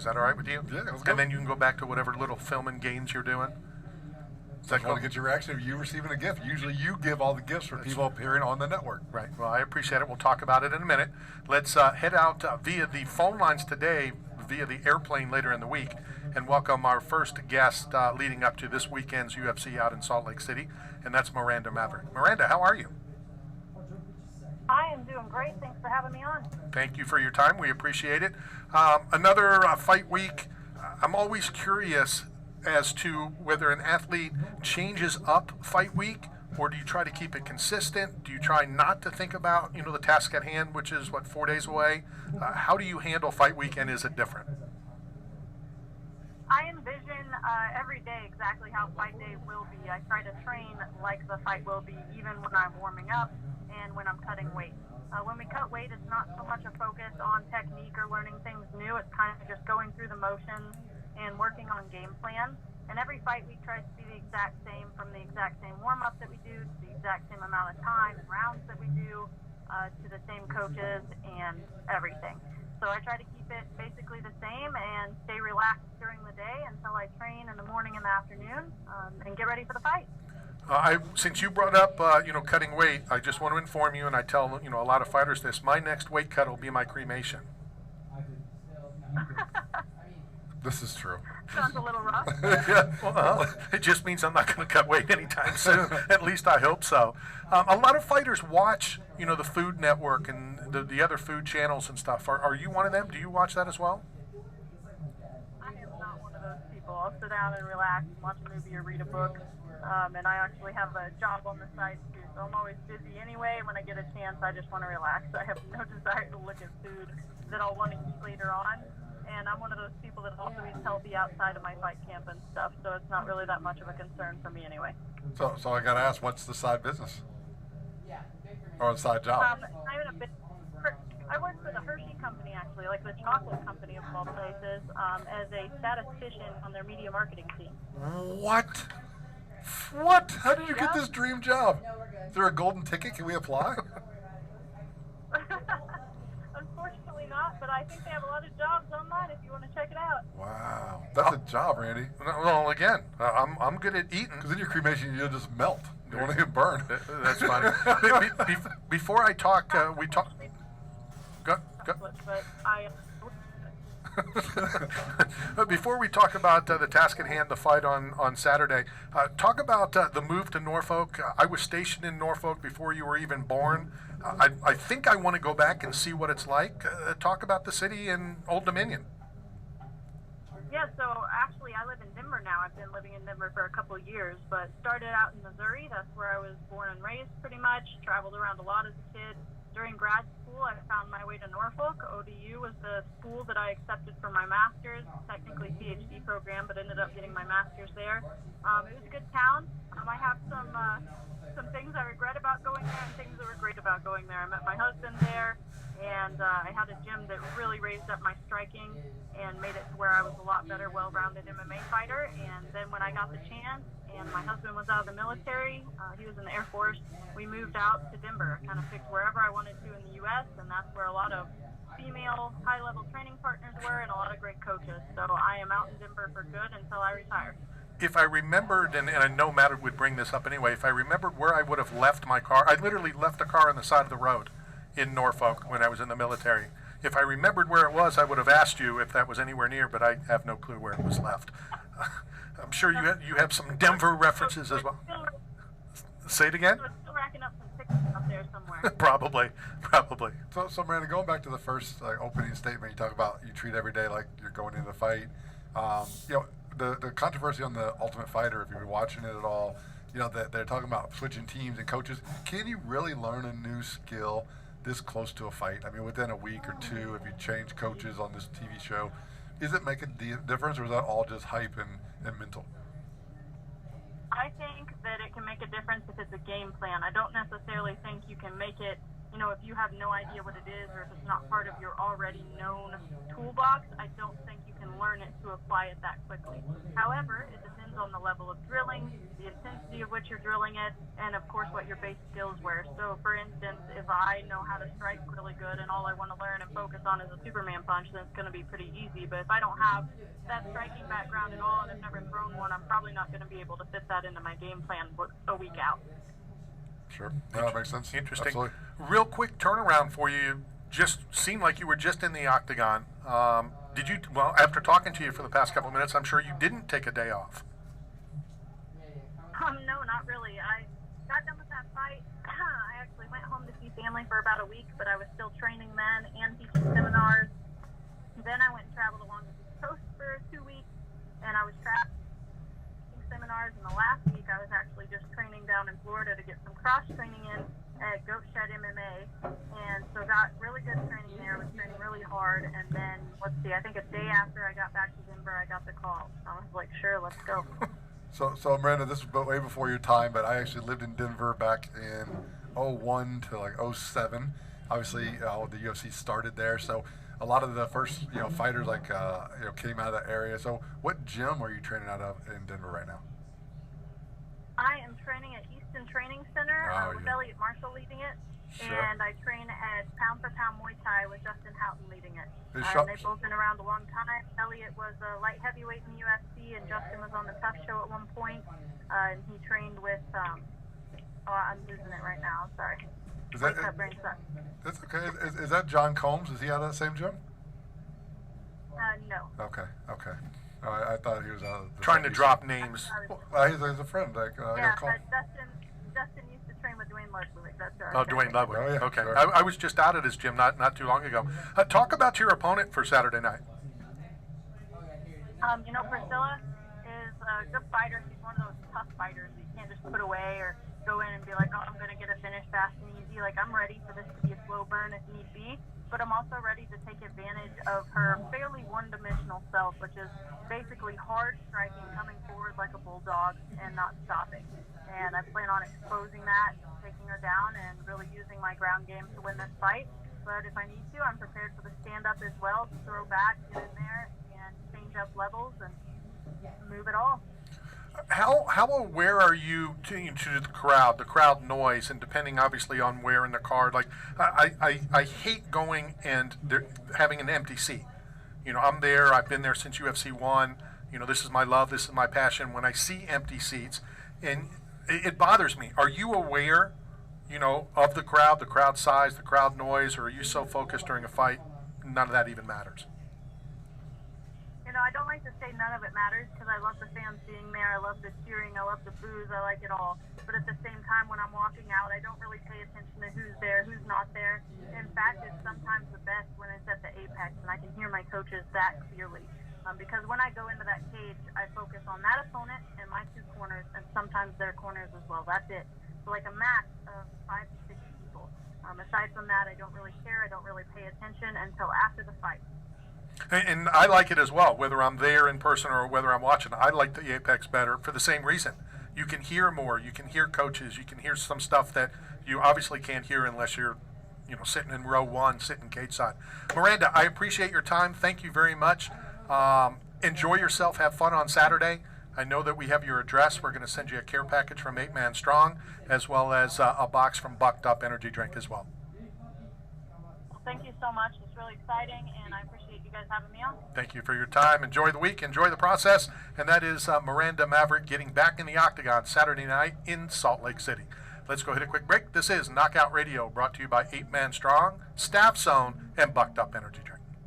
that all right with you? Yeah, let's go. And then you can go back to whatever little filming games you're doing. I want to get your reaction of you receiving a gift. Usually you give all the gifts for people appearing on the network. Right. Well, I appreciate it. We'll talk about it in a minute. Let's head out via the phone lines today, via the airplane later in the week, and welcome our first guest leading up to this weekend's UFC out in Salt Lake City, and that's Miranda Maverick. Miranda, how are you? I am doing great. Thanks for having me on. Thank you for your time. We appreciate it. Another fight week. I'm always curious as to whether an athlete changes up fight week, or do you try to keep it consistent? Do you try not to think about, the task at hand, which is, 4 days away? How do you handle fight week, and is it different? I envision every day exactly how fight day will be. I try to train like the fight will be, even when I'm warming up and when I'm cutting weight. When we cut weight, it's not so much a focus on technique or learning things new. It's kind of just going through the motions and working on game plan. And every fight week tries to be the exact same, from the exact same warm-up that we do to the exact same amount of time and rounds that we do, to the same coaches and everything. So I try to keep it basically the same and stay relaxed during the day until I train in the morning and the afternoon, and get ready for the fight. Since you brought up, cutting weight, I just want to inform you, and I tell, a lot of fighters this, my next weight cut will be my cremation. This is true. Sounds a little rough. Yeah, well, it just means I'm not going to cut weight anytime soon. At least I hope so. A lot of fighters watch, the Food Network and the other food channels and stuff. Are you one of them? Do you watch that as well? I am not one of those people. I'll sit down and relax and watch a movie or read a book. And I actually have a job on the side too, so I'm always busy anyway. When I get a chance, I just want to relax. I have no desire to look at food that I'll want to eat later on. And I'm one of those people that also eats healthy outside of my fight camp and stuff, so it's not really that much of a concern for me anyway. So I got to ask, what's the side business? Or the side job? I work for the Hershey company, actually, like the chocolate company of all places, as a statistician on their media marketing team. What? What? How did you get this dream job? Is there a golden ticket? Can we apply? Unfortunately not, but I think they have a lot of jobs online if you want to check it out. Wow. That's a job, Randy. Well, again, I'm good at eating. Because in your cremation, you'll just melt. You don't want to get burned. That's funny. Before I talk, we talk. Go. But I... Before we talk about the task at hand, the fight on Saturday, talk about the move to Norfolk. I was stationed in Norfolk before you were even born. I think I want to go back and see what it's like. Talk about the city and Old Dominion. Yeah, so actually I live in Denver now. I've been living in Denver for a couple of years, but started out in Missouri. That's where I was born and raised pretty much. Traveled around a lot as a kid. During grad school, I found my way to Norfolk. ODU was the school that I accepted for my master's, technically PhD program, but ended up getting my master's there. It was a good town. I have some things I regret about going there and things that were great about going there. I met my husband there, and I had a gym that really raised up my striking and made it to where I was a lot better, well-rounded MMA fighter. And then when I got the chance, and my husband was out of the military, he was in the Air Force, we moved out to Denver. I kind of picked wherever I wanted to in the U.S., and that's where a lot of female high-level training partners were and a lot of great coaches. So I am out in Denver for good until I retire. If I remembered, and I know Matt would bring this up anyway, if I remembered where I would have left my car, I literally left a car on the side of the road in Norfolk when I was in the military. If I remembered where it was, I would have asked you if that was anywhere near, but I have no clue where it was left. I'm sure you have some Denver references as well. Say it again? So it's still racking up some pictures up there somewhere. Probably. So Miranda, going back to the first opening statement, you talk about you treat every day like you're going into the fight. The controversy on the Ultimate Fighter, if you've been watching it at all, that they're talking about switching teams and coaches. Can you really learn a new skill this close to a fight? I mean, within a week or two, if you change coaches on this TV show, is it making a difference, or is that all just hype and mental? I think that it can make a difference if it's a game plan. I don't necessarily think you can make it, if you have no idea what it is or if it's not part of your already known toolbox, I don't think you can learn it to apply it that quickly. However, it depends depends on the level of drilling, the intensity of which you're drilling it, and of course what your base skills were. So for instance, if I know how to strike really good and all I want to learn and focus on is a Superman punch, then it's going to be pretty easy. But if I don't have that striking background at all and I've never thrown one, I'm probably not going to be able to fit that into my game plan a week out. Sure. No, that makes sense. Interesting. Absolutely. Real quick turnaround for you. Just seemed like you were just in the octagon. Did you? Well, after talking to you for the past couple of minutes, I'm sure you didn't take a day off. No, not really. I got done with that fight. I actually went home to see family for about a week, but I was still training then and teaching seminars. Then I went and traveled along the East Coast for 2 weeks, and I was traveling seminars, and the last week I was actually just training down in Florida to get some cross training in at Goat Shed MMA, and so got really good training there, was training really hard, and then, let's see, I think a day after I got back to Denver, I got the call. I was like, sure, let's go. So Miranda, this was way before your time, but I actually lived in Denver back in 01 to like 07. Obviously, the UFC started there, so a lot of the first, fighters came out of that area. So what gym are you training out of in Denver right now? I am training at Easton Training Center with Elliot Marshall leading it, and I train at Pound for Pound Muay Thai with Justin Houghton leading it. They've both been around a long time. Elliot was a light heavyweight in the UFC, and Justin was on the Tough Show at one point, and he trained with, I'm losing it right now, sorry. That's okay. Is that John Combs? Is he out of that same gym? No. Okay. I thought he was out of the Trying to drop names. He's a friend. I got a call. Justin used to train with Dwayne Ludwig. That's right. Oh, Dwayne Ludwig. Oh, yeah, okay. sure. I was just out at his gym not too long ago. Talk about your opponent for Saturday night. Priscila is a good fighter. She's one of those tough fighters that you can't just put away or go in and be like, oh, I'm going to get a finish fast and easy. Like, I'm ready for this to be a slow burn if need be. But I'm also ready to take advantage of her fairly one-dimensional self, which is basically hard striking, coming forward like a bulldog, and not stopping. And I plan on exposing that, taking her down, and really using my ground game to win this fight. But if I need to, I'm prepared for the stand-up as well, to throw back, get in there, and change up levels and move it all. How aware are you to the crowd noise, and depending obviously on where in the card? Like I hate going and having an empty seat. I'm there. I've been there since UFC 1. This is my love. This is my passion. When I see empty seats, and it bothers me. Are you aware, of the crowd size, the crowd noise, or are you so focused during a fight, none of that even matters? I don't like to say none of it matters because I love the fans being there. I love the cheering. I love the boos. I like it all. But at the same time, when I'm walking out, I don't really pay attention to who's there, who's not there. In fact, it's sometimes the best when it's at the apex and I can hear my coaches that clearly. Because when I go into that cage, I focus on that opponent and my two corners and sometimes their corners as well. That's it. So like a max of 5 to 6 people. Aside from that, I don't really care. I don't really pay attention until after the fight. And I like it as well, whether I'm there in person or whether I'm watching. I like the Apex better for the same reason. You can hear more. You can hear coaches. You can hear some stuff that you obviously can't hear unless you're, sitting in row 1, sitting cage side. Miranda, I appreciate your time. Thank you very much. Enjoy yourself. Have fun on Saturday. I know that we have your address. We're going to send you a care package from 8 Man Strong, as well as a box from Bucked Up Energy Drink as well. Thank you so much. It's really exciting, and I appreciate you guys having me on. Thank you for your time. Enjoy the week. Enjoy the process. And that is Miranda Maverick getting back in the octagon Saturday night in Salt Lake City. Let's go hit a quick break. This is Knockout Radio, brought to you by 8 Man Strong, Staff Zone, and Bucked Up Energy Drink.